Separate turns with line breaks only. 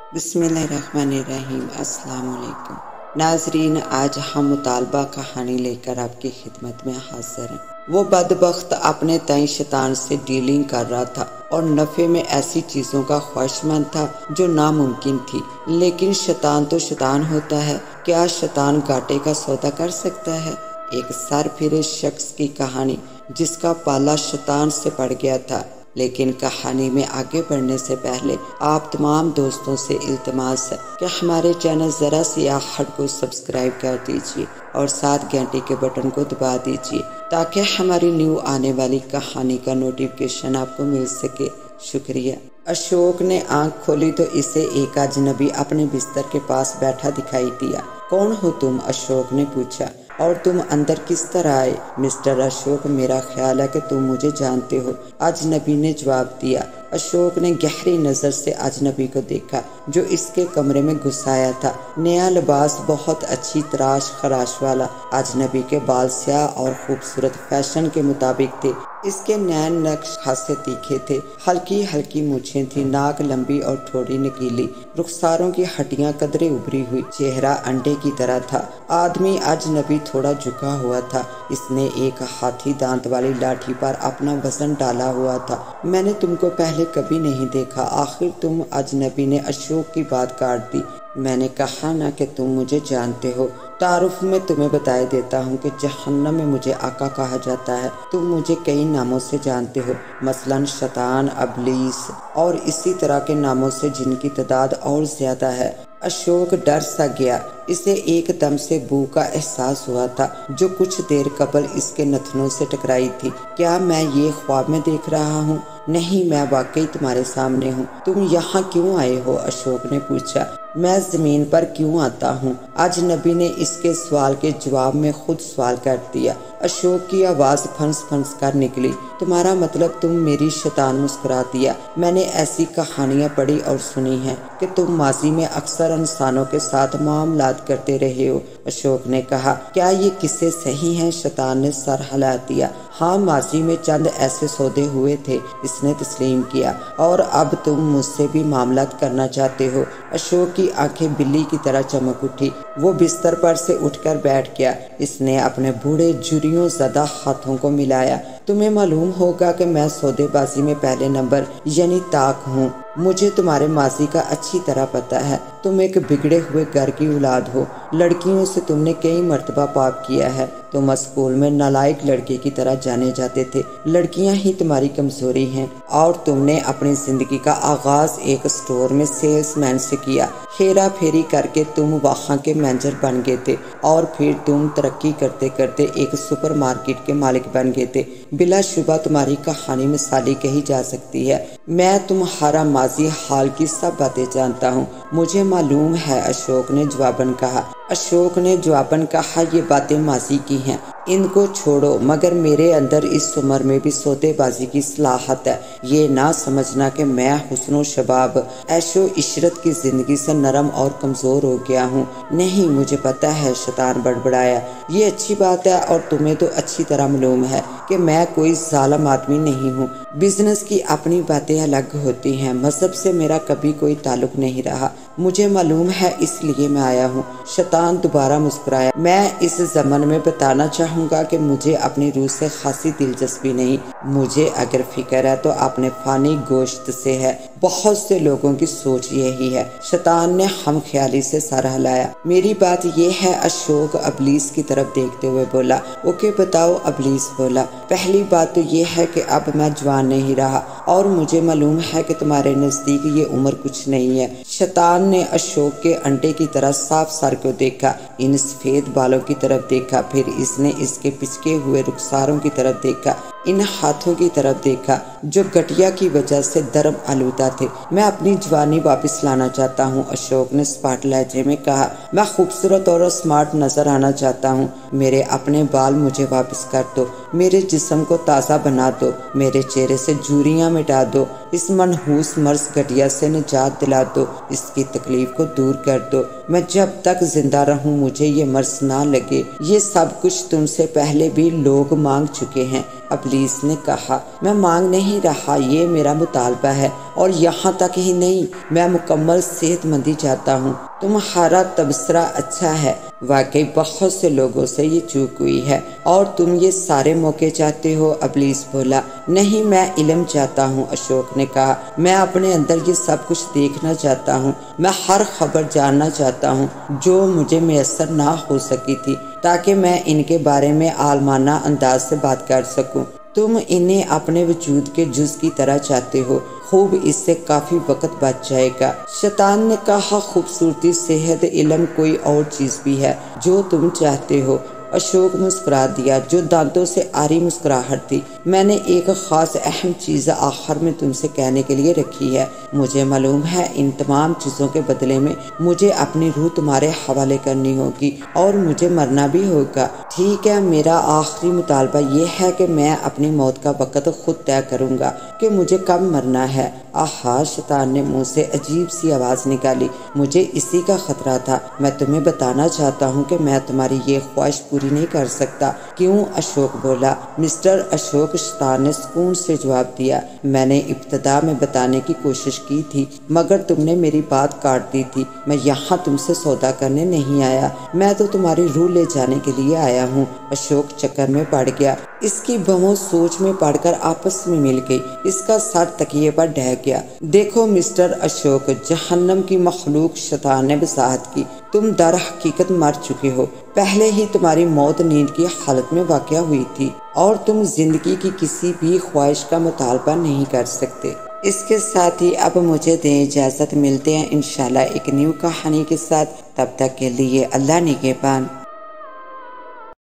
बिस्मिल्लाहिर्रहमानिर्रहीम। अस्सलाम वालेकुम नाजरीन, आज हम मुतालबा कहानी लेकर आपकी खिदमत में हाजिर हैं। वो बदबख्त अपने तय शैतान से डीलिंग कर रहा था और नफ़े में ऐसी चीज़ों का ख्वाहिशमंद था जो नामुमकिन थी। लेकिन शैतान तो शैतान होता है, क्या शैतान घाटे का सौदा कर सकता है? एक सर फिरे शख्स की कहानी जिसका पाला शैतान से पड़ गया था। लेकिन कहानी में आगे बढ़ने से पहले आप तमाम दोस्तों से इल्तिमास है कि हमारे चैनल ज़रा सी आहट को सब्सक्राइब कर दीजिए और साथ घंटे के बटन को दबा दीजिए ताकि हमारी न्यू आने वाली कहानी का नोटिफिकेशन आपको मिल सके। शुक्रिया। अशोक ने आंख खोली तो इसे एक अजनबी अपने बिस्तर के पास बैठा दिखाई दिया। कौन हो तुम? अशोक ने पूछा। और तुम अंदर किस तरह आए? मिस्टर अशोक, मेरा ख्याल है कि तुम मुझे जानते हो, अजनबी ने जवाब दिया। अशोक ने गहरी नज़र से अजनबी को देखा जो इसके कमरे में घुस आया था। नया लिबास बहुत अच्छी तराश खराश वाला। अजनबी के बाल स्याह और खूबसूरत फैशन के मुताबिक थे। इसके नैन नक्श खासे तीखे थे, हल्की हल्की मूछें थी, नाक लंबी और थोड़ी नकीली, रुखसारों की हड्डियां कदरे उभरी हुई, चेहरा अंडे की तरह था। आदमी अजनबी थोड़ा झुका हुआ था। इसने एक हाथी दांत वाली लाठी पर अपना वजन डाला हुआ था। मैंने तुमको पहले कभी नहीं देखा, आखिर तुम? अजनबी ने अशोक की बात काट दी। मैंने कहा ना कि तुम मुझे जानते हो। तारुफ में तुम्हें बताए देता हूँ कि जहन्नम में मुझे आका कहा जाता है। तुम मुझे कई नामों से जानते हो, मसलन शैतान, अबलीस और इसी तरह के नामों से जिनकी तादाद और ज्यादा है। अशोक डर सा गया। इसे एकदम से बू का एहसास हुआ था जो कुछ देर कबल इसके नथनों से टकराई थी। क्या मैं ये ख्वाब में देख रहा हूँ? नहीं, मैं वाकई तुम्हारे सामने हूँ। तुम यहाँ क्यों आए हो? अशोक ने पूछा। मैं जमीन पर क्यों आता हूँ? अजनबी ने इसके सवाल के जवाब में खुद सवाल कर दिया। अशोक की आवाज़ फंस फंस कर निकली। तुम्हारा मतलब तुम? मेरी शैतान मुस्कुरा दिया। मैंने ऐसी कहानियाँ पढ़ी और सुनी हैं कि तुम माजी में अक्सर इंसानों के साथ मामलात करते रहे हो। अशोक ने कहा। क्या ये किस्से सही हैं? शैतान ने सर हिला दिया। हाँ, माजी में चंद ऐसे सौदे हुए थे, इसने तस्लीम किया। और अब तुम मुझसे भी मामलात करना चाहते हो? अशोक की आंखें बिल्ली की तरह चमक उठी। वो बिस्तर पर से उठकर बैठ गया। इसने अपने बूढ़े जुरियों ज़दा हाथों को मिलाया। तुम्हें मालूम होगा कि मैं सौदेबाजी में पहले नंबर यानी ताक हूँ। मुझे तुम्हारे माजी का अच्छी तरह पता है। तुम एक बिगड़े हुए घर की औलाद हो। लड़कियों से तुमने कई मर्तबा पाप किया है। तुम स्कूल में नालायक लड़के की तरह जाने जाते थे। लड़कियां ही तुम्हारी कमजोरी हैं। और तुमने अपनी जिंदगी का आगाज एक स्टोर में सेल्समैन से किया। हेरा फेरी करके तुम वहाँ के मैनेजर बन गए थे और फिर तुम तरक्की करते करते एक सुपरमार्केट के मालिक बन गए थे। बिलाशुबा तुम्हारी कहानी मिसाली कही जा सकती है। मैं तुम्हारा माजी हाल की सब बातें जानता हूँ। मुझे मालूम है, अशोक ने जवाबन कहा। अशोक ने जवाबन कहा, ये बातें माजी की हैं, इनको छोड़ो। मगर मेरे अंदर इस उम्र में भी सौदेबाजी की सलाहत है। ये ना समझना कि मैं हुस्नो शबाब ऐशो इशरत की जिंदगी से नरम और कमजोर हो गया हूँ। नहीं, मुझे पता है, शैतान बड़बड़ाया। ये अच्छी बात है और तुम्हें तो अच्छी तरह मालूम है कि मैं कोई जालिम आदमी नहीं हूँ। बिजनेस की अपनी बातें अलग होती हैं। मजहब से मेरा कभी कोई ताल्लुक नहीं रहा। मुझे मालूम है, इसलिए मैं आया हूँ। शैतान दोबारा मुस्कुराया। मैं इस ज़मन में बताना चाहूँगा कि मुझे अपनी रूह से खासी दिलचस्पी नहीं। मुझे अगर फिक्र है तो अपने फानी गोश्त से है। बहुत से लोगों की सोच यही है। शैतान ने हम ख्याली से सर हिलाया। मेरी बात यह है, अशोक अबलीस की तरफ देखते हुए बोला। ओके बताओ, अबलीस बोला। पहली बात तो यह है कि अब मैं जवान नहीं रहा और मुझे मालूम है कि तुम्हारे नज़दीक ये उम्र कुछ नहीं है। शैतान ने अशोक के अंडे की तरह साफ सर को देखा, इन सफेद बालों की तरफ देखा, फिर इसने इसके पिचके हुए रुखसारों की तरफ देखा, इन हाथों की तरफ देखा जो गठिया की वजह से दर्म आलूदा थे। मैं अपनी जवानी वापस लाना चाहता हूँ, अशोक ने स्पाट लहजे में कहा। मैं खूबसूरत और स्मार्ट नजर आना चाहता हूँ। मेरे अपने बाल मुझे वापस कर दो, मेरे जिस्म को ताज़ा बना दो, मेरे चेहरे से झुर्रियाँ मिटा दो, इस मनहूस मर्ज घटिया से निजात दिला दो, इसकी तकलीफ को दूर कर दो। मैं जब तक जिंदा रहूं मुझे ये मर्ज ना लगे। ये सब कुछ तुमसे पहले भी लोग मांग चुके हैं। ابلیس نے کہا، میں مانگ نہیں رہا، یہ میرا مطالبہ ہے، اور یہاں تک ہی نہیں، میں مکمل صحت مندی چاہتا ہوں۔ تمہارا تبصرہ اچھا ہے، واقعی بہت سے لوگوں سے یہ چوک ہوئی ہے، اور تم یہ سارے موقع چاہتے ہو۔ ابلیس بولا، نہیں، میں علم چاہتا ہوں۔ اشوک نے کہا، میں اپنے اندر یہ سب کچھ دیکھنا چاہتا ہوں، میں ہر خبر جاننا چاہتا ہوں جو مجھے میسر نہ ہو سکی تھی، تاکہ میں ان کے بارے میں عالمانہ انداز سے بات کر سکوں۔ تم انہیں اپنے وجود کے جز کی طرح چاہتے ہو، خوب، اس سے کافی وقت بچ جائے گا۔ شیطان نے کہا، خوبصورتی، صحت، علم، کوئی اور چیز بھی ہے جو تم چاہتے ہو۔ اشوک مسکرا دیا، جو دانتوں سے آری مسکراہٹ تھی۔ میں نے ایک خاص اہم چیز آخر میں تم سے کہنے کے لیے رکھی ہے۔ مجھے معلوم ہے ان تمام چیزوں کے بدلے میں مجھے اپنی روح تمہارے حوالے کرنی ہوگی، اور مجھے مرنا بھی ہوگا۔ ٹھیک ہے، میرا آخری مطالبہ یہ ہے کہ میں اپنی موت کا وقت خود طے کروں گا کہ مجھے کب مرنا ہے۔ آہا، شیطان نے منہ سے عجیب سی آواز نکالی، مجھے اسی کا خطرہ تھا۔ میں تمہیں بتانا چاہتا ہوں کہ میں تمہاری یہ خواہش پوری نہیں کر سکتا۔ کیوں؟ اشوک بولا۔ مسٹر اشوک، شیطان نے سکون سے جواب دیا، میں نے ابتدا میں بتانے کی کوشش کی تھی، مگر تم نے میری بات کاٹ دی تھی۔ میں یہاں تم سے سودا کرنے نہیں آیا، میں تو تمہاری روح لے جانے کے لیے آیا ہوں۔ اشوک چکر میں پڑ گیا، اس کی بہوں سوچ میں پڑ کر آپس میں مل گئی، اس کا سر تکیے پر ڈہ گیا۔ دیکھو مسٹر اشوک، جہنم کی مخلوق، شیطان نے وضاحت کی، تم در حقیقت مر چکے ہو۔ پہلے ہی تمہاری موت نیند کی حالت میں واقع ہوئی تھی، اور تم زندگی کی کسی بھی خواہش کا مطالبہ نہیں کر سکتے۔ اس کے ساتھ ہی اب مجھے دیں اجازت، ملتے ہیں انشاءاللہ ایک نیو کہانی کے ساتھ، تب تک کے لیے اللہ نگہبان۔